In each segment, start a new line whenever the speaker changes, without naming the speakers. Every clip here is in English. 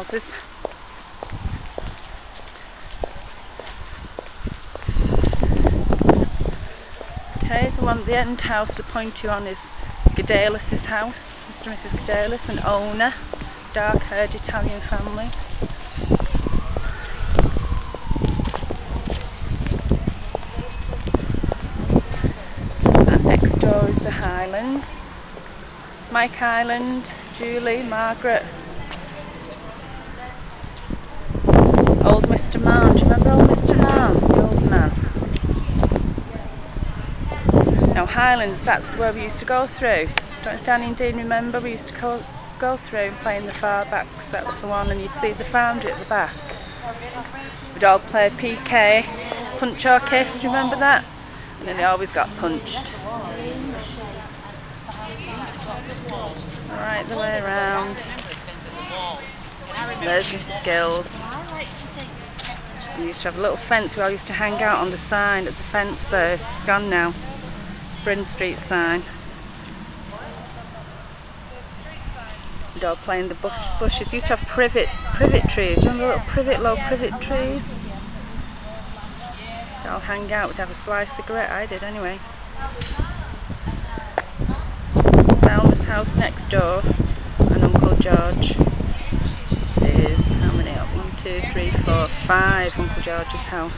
houses. Okay, the end house to point you on is Gedales' house. Mr. and Mrs. Gedales, an owner, dark-haired Italian family. And next door is the Highlands. Mike Highland, Julie, Margaret. Old Mr. Mann, do you remember old Mr. Mann? The old man. Now Highlands, that's where we used to go through. Don't Danny and Dean remember? We used to go through and play in the far back, because that was the one, and you'd see the foundry at the back. We'd all play PK, punch or kiss, do you remember that? And then they always got punched. Right the way around. There's Mrs. Gills. We used to have a little fence. We all used to hang out on the sign at the fence there. It's gone now. Afred Street sign. We'd all play in the bushes. We used to have privet trees. Remember the low privet trees? We'd all hang out. We'd have a slice cigarette. I did anyway. Salma's house next door, and Uncle George is, how many up? 1, 2, 3, 4, 5 Uncle George's house.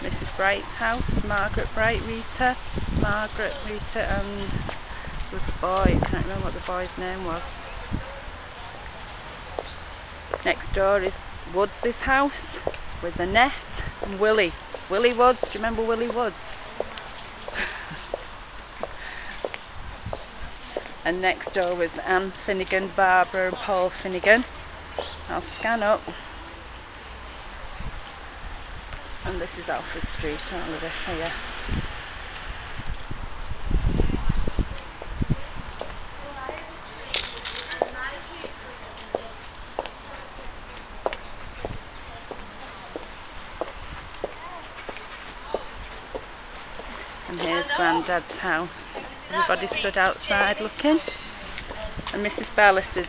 Mrs. Bright's house, Margaret Bright, Rita, and there was a boy, I can't remember what the boy's name was. Next door is Woods' house with Annette and Willie. Willie Woods, do you remember Willie Woods? And next door was Anne Finnegan, Barbara and Paul Finnegan. I'll scan up. And this is Afred Street, all of this here. And here's Grandad's house. Everybody stood outside looking. And Mrs. Bellis's.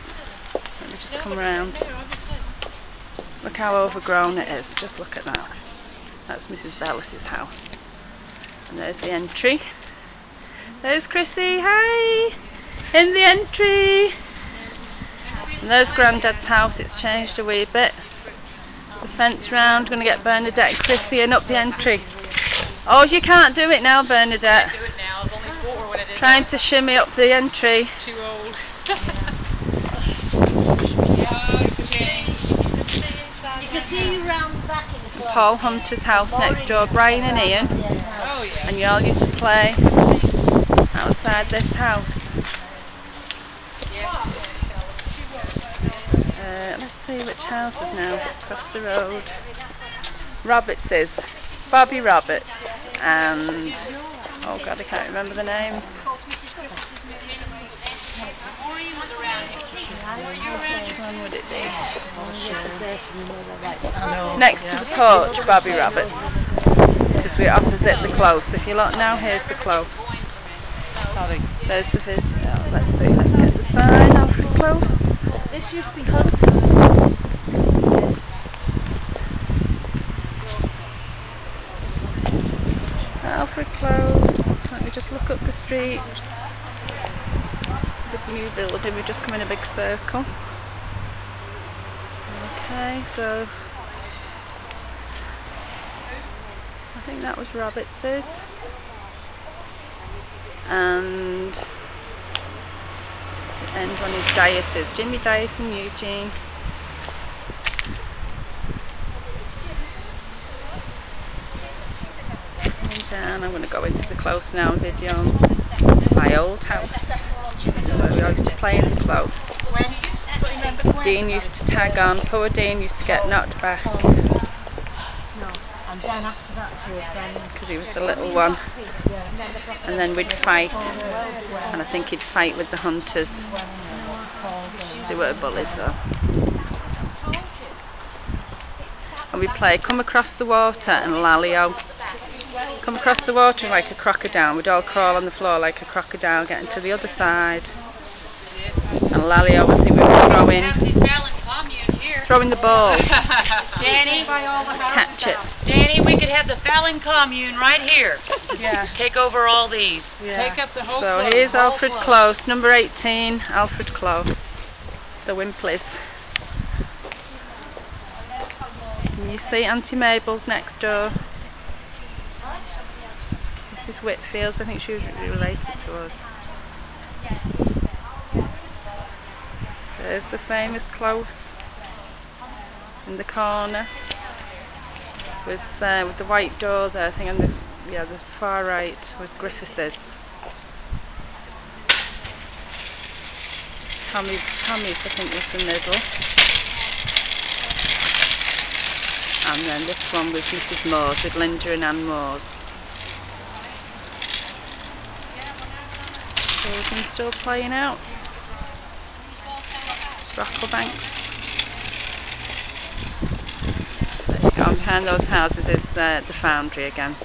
Let me just come round. Look how overgrown it is. Just look at that. That's Mrs. Bellis's house. And there's the entry. There's Chrissy. Hi! In the entry! And there's Grandad's house. It's changed a wee bit. The fence round. Going to get Bernadette and Chrissy and up the entry. Oh, you can't do it now, Bernadette.
I can't do it now. I was only 4 when I did
Trying to shimmy up the entry.
Too old.
You can see you round the back in the club.
Paul Hunter's house next door, Brian and Ian.
Oh, yeah.
And you all used to play outside this house. Let's see which houses now. Across the road. Roberts's. Bobby Roberts. And oh god, I can't remember the name. Which one would it be? Next to the porch, Bobby Roberts. Because we're opposite the close. If you look now, here's the close. Sorry. There's the visit. Oh, let's see, let's get the sign off the close.
This used to be hunting.
Alfred Close. Let me just look up the street. The new building, we're just coming a big circle. Okay, so I think that was Roberts's. And the end one is Diet's. Jimmy Diet and Eugene. And I'm going to go into the close now video on my old house where we used to play in the close. Dean used to tag on, poor Dean used to get knocked back.
No, and then after that
because he was the little one. And then we'd fight, and I think he'd fight with the hunters. They were bullies though. And we play Come Across the Water and Lalio. Come across the water like a crocodile. We'd all crawl on the floor like a crocodile, getting to the other side. And Lalio, I think we were throwing the ball.
Danny,
Catch it.
Danny, we could have the Fallon commune right here.
Yeah.
Take over all these.
Yeah.
Take up the whole
So
club,
here's
whole
Alfred
club.
Close, number 18, Alfred Close. The Wimpleys. And you see Auntie Mabel's next door. This is Whitfield's, I think she was related to us. There's the famous Close in the corner with the white door there, I think on the far right with Griffiths. Tommy's I think was the middle. And then this one was Mrs. Moore's with Linda and Ann Moore's. Children still playing out. Rocklebank. There you go, and behind those houses is the foundry again.